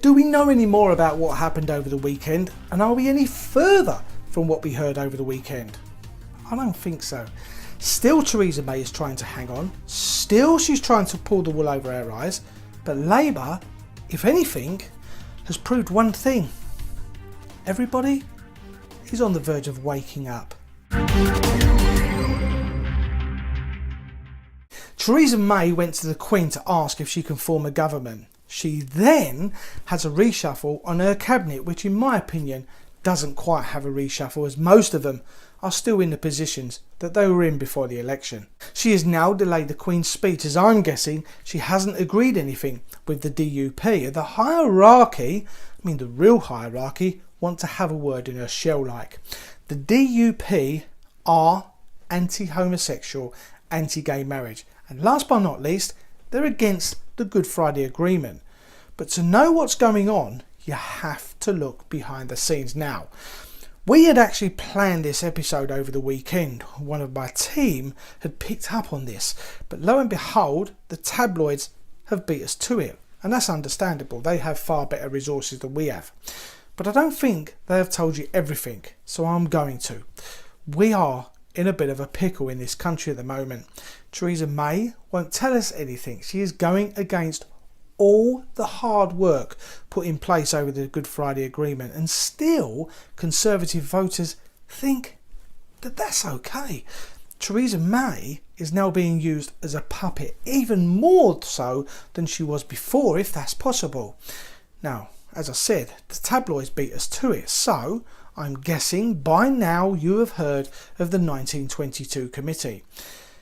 Do we know any more about what happened over the weekend? And are we any further from what we heard over the weekend? I don't think so. Still, Theresa May is trying to hang on. Still, she's trying to pull the wool over our eyes. But Labour, if anything, has proved one thing. Everybody is on the verge of waking up. Theresa May went to the Queen to ask if she can form a government. She then has a reshuffle on her cabinet, which in my opinion doesn't quite have a reshuffle, as most of them are still in the positions that they were in before the election. She has now delayed the Queen's speech, as I'm guessing she hasn't agreed anything with the DUP. The hierarchy, I mean the real hierarchy, want to have a word in her shell like. The DUP are anti-homosexual, anti-gay marriage. And last but not least, they're against the Good Friday Agreement. But to know what's going on, you have to look behind the scenes. Now, we had actually planned this episode over the weekend. One of my team had picked up on this. But lo and behold, the tabloids have beat us to it. And that's understandable. They have far better resources than we have. But I don't think they have told you everything. So I'm going to. We are in a bit of a pickle in this country at the moment. Theresa May won't tell us anything. She is going against all the hard work put in place over the Good Friday Agreement, and still Conservative voters think that that's okay. Theresa May is now being used as a puppet, even more so than she was before, if that's possible. Now, as I said, the tabloids beat us to it, so I'm guessing by now you have heard of the 1922 committee.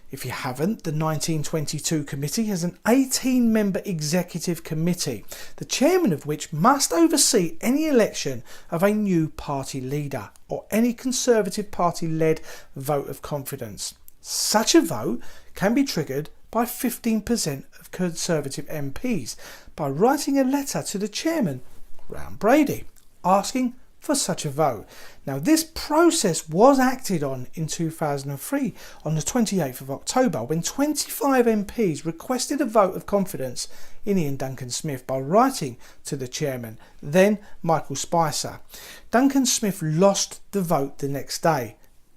If you haven't, the 1922 committee has an 18-member executive committee, the chairman of which must oversee any election of a new party leader or any Conservative Party-led vote of confidence. Such a vote can be triggered by 15% of Conservative MPs by writing a letter to the chairman, Graham Brady, asking for such a vote. Now, this process was acted on in 2003 on the 28th of October when 25 MPs requested a vote of confidence in Ian Duncan Smith by writing to the chairman, then Michael Spicer. Duncan Smith lost the vote the next day.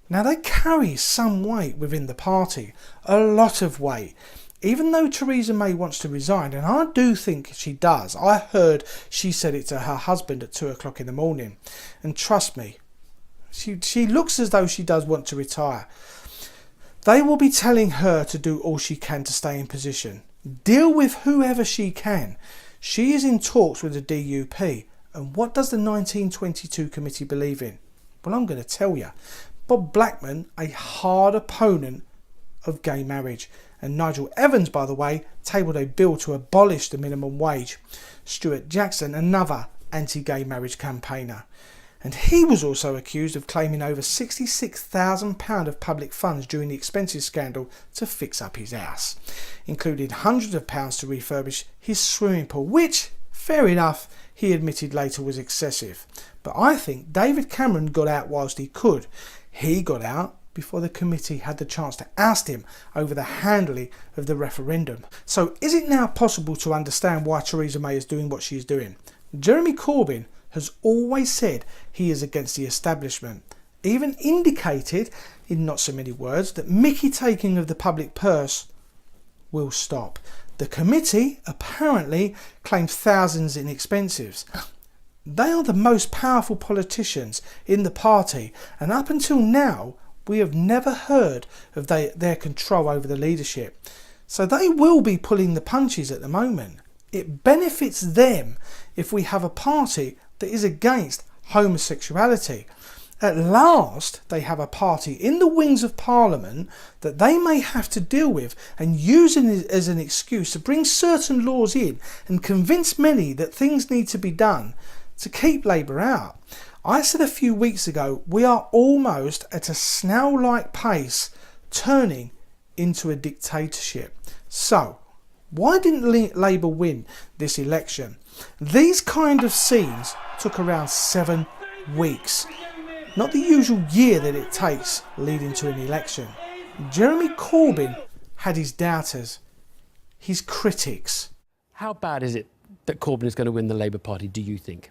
Now, they carry some weight within the party, a lot of weight. Even though Theresa May wants to resign, and I do think she does. I heard she said it to her husband at 2 o'clock in the morning. And trust me, she looks as though she does want to retire. They will be telling her to do all she can to stay in position. Deal with whoever she can. She is in talks with the DUP. And what does the 1922 committee believe in? Well, I'm going to tell you. Bob Blackman, a hard opponent of gay marriage. And Nigel Evans, by the way, tabled a bill to abolish the minimum wage. Stuart Jackson, another anti-gay marriage campaigner. And he was also accused of claiming over £66,000 of public funds during the expenses scandal to fix up his house, including hundreds of pounds to refurbish his swimming pool, which, fair enough, he admitted later was excessive. But I think David Cameron got out whilst he could. He got out before the committee had the chance to oust him over the handling of the referendum. So is it now possible to understand why Theresa May is doing what she is doing? Jeremy Corbyn has always said he is against the establishment, even indicated in not so many words that Mickey taking of the public purse will stop. The committee apparently claims thousands in expenses. They are the most powerful politicians in the party, and up until now we have never heard of their control over the leadership. So they will be pulling the punches at the moment. It benefits them if we have a party that is against homosexuality. At last, they have a party in the wings of Parliament that they may have to deal with and use it as an excuse to bring certain laws in and convince many that things need to be done to keep Labour out. I said a few weeks ago, we are almost at a snail-like pace turning into a dictatorship. So, why didn't Labour win this election? These kind of scenes took around 7 weeks. Not the usual year that it takes leading to an election. Jeremy Corbyn had his doubters, his critics. How bad is it that Corbyn is going to win the Labour Party, do you think?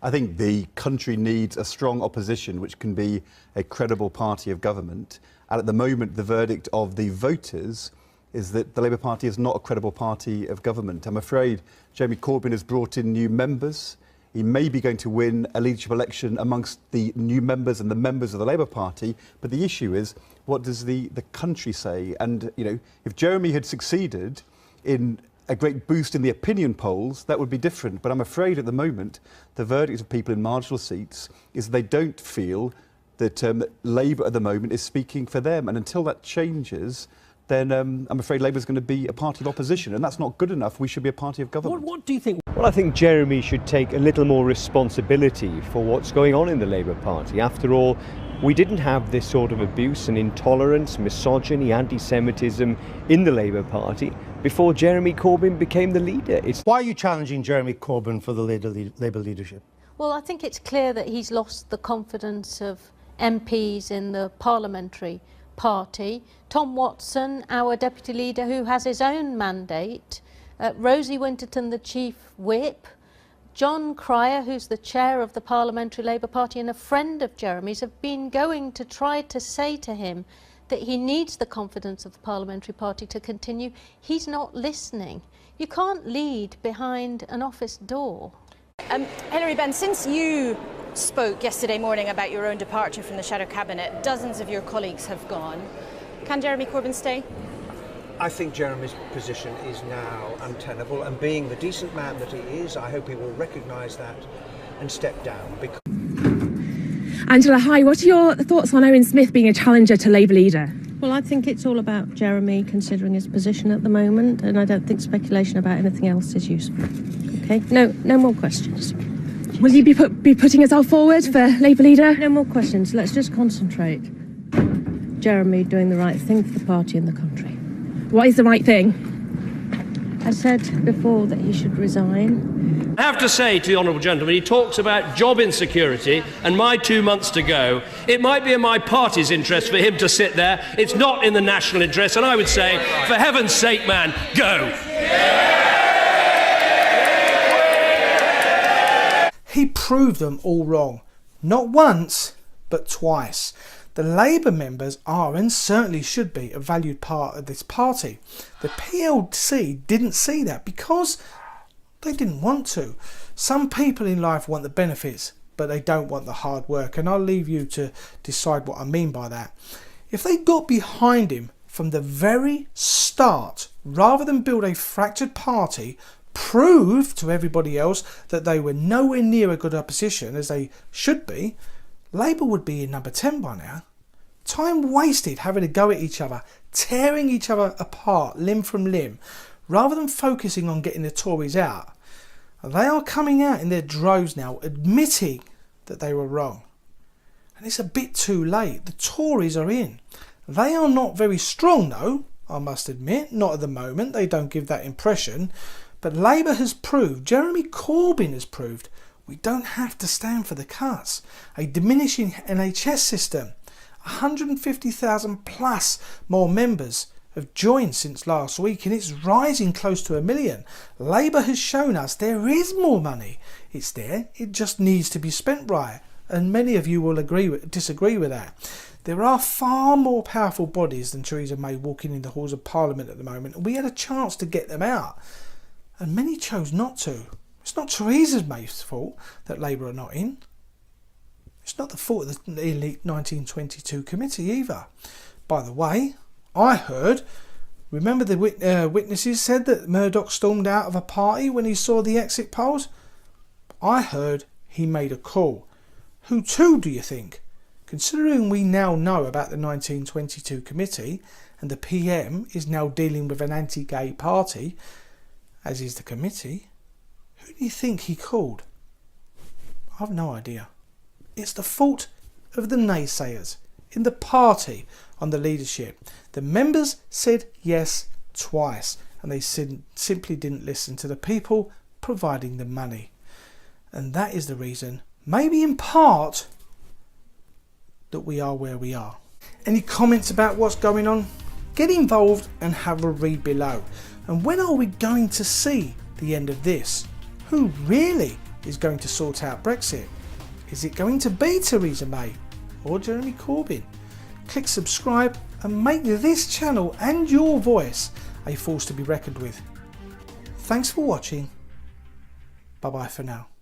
I think the country needs a strong opposition which can be a credible party of government. And at the moment, the verdict of the voters is that the Labour Party is not a credible party of government. I'm afraid Jeremy Corbyn has brought in new members. He may be going to win a leadership election amongst the new members and the members of the Labour Party. But the issue is, what does the country say? And, you know, if Jeremy had succeeded in a great boost in the opinion polls, that would be different. But I'm afraid at the moment, the verdict of people in marginal seats is they don't feel that Labour at the moment is speaking for them. And until that changes, then I'm afraid Labour's going to be a party of opposition, and that's not good enough. We should be a party of government. What do you think? Well, I think Jeremy should take a little more responsibility for what's going on in the Labour Party. After all, we didn't have this sort of abuse and intolerance, misogyny, anti-Semitism in the Labour Party before Jeremy Corbyn became the leader. Why are you challenging Jeremy Corbyn for the Labour leadership? Well, I think it's clear that he's lost the confidence of MPs in the parliamentary party. Tom Watson, our deputy leader, who has his own mandate, Rosie Winterton, the chief whip, John Cryer, who's the chair of the Parliamentary Labour Party and a friend of Jeremy's, have been going to try to say to him that he needs the confidence of the Parliamentary Party to continue. He's not listening. You can't lead behind an office door. Hilary Benn, since you spoke yesterday morning about your own departure from the Shadow Cabinet, dozens of your colleagues have gone. Can Jeremy Corbyn stay? I think Jeremy's position is now untenable, and being the decent man that he is, I hope he will recognise that and step down. Angela, hi. What are your thoughts on Owen Smith being a challenger to Labour leader? Well, I think it's all about Jeremy considering his position at the moment, and I don't think speculation about anything else is useful. Okay? No more questions. Will you be putting yourself forward for Labour leader? No more questions. Let's just concentrate. Jeremy doing the right thing for the party and the country. What is the right thing? I said before that he should resign. I have to say to the honourable gentleman, he talks about job insecurity and my 2 months to go. It might be in my party's interest for him to sit there. It's not in the national interest, and I would say, for heaven's sake, man, go. He proved them all wrong. Not once, but twice. The Labour members are, and certainly should be, a valued part of this party. The PLC didn't see that because they didn't want to. Some people in life want the benefits, but they don't want the hard work, and I'll leave you to decide what I mean by that. If they got behind him from the very start, rather than build a fractured party, prove to everybody else that they were nowhere near a good opposition as they should be, Labour would be in number 10 by now. Time wasted having to go at each other, tearing each other apart limb from limb, rather than focusing on getting the Tories out. They are coming out in their droves now, admitting that they were wrong. And it's a bit too late. The Tories are in. They are not very strong though, I must admit. Not at the moment. They don't give that impression. But Labour has proved, Jeremy Corbyn has proved, we don't have to stand for the cuts. A diminishing NHS system, 150,000 plus more members have joined since last week, and it's rising close to 1 million. Labour has shown us there is more money. It's there, it just needs to be spent right. And many of you will disagree with that. There are far more powerful bodies than Theresa May walking in the halls of Parliament at the moment, and we had a chance to get them out. And many chose not to. It's not Theresa May's fault that Labour are not in. It's not the fault of the elite 1922 committee either. By the way, I heard, remember the witnesses said that Murdoch stormed out of a party when he saw the exit polls? I heard he made a call. Who to, do you think? Considering we now know about the 1922 committee and the PM is now dealing with an anti-gay party, as is the committee, who do you think he called? I've no idea. It's the fault of the naysayers in the party on the leadership. The members said yes twice, and they simply didn't listen to the people providing the money. And that is the reason, maybe in part, that we are where we are. Any comments about what's going on? Get involved and have a read below. And when are we going to see the end of this? who really is going to sort out Brexit? Is it going to be Theresa May or Jeremy Corbyn? Click subscribe and make this channel and your voice a force to be reckoned with. Thanks for watching. Bye bye for now.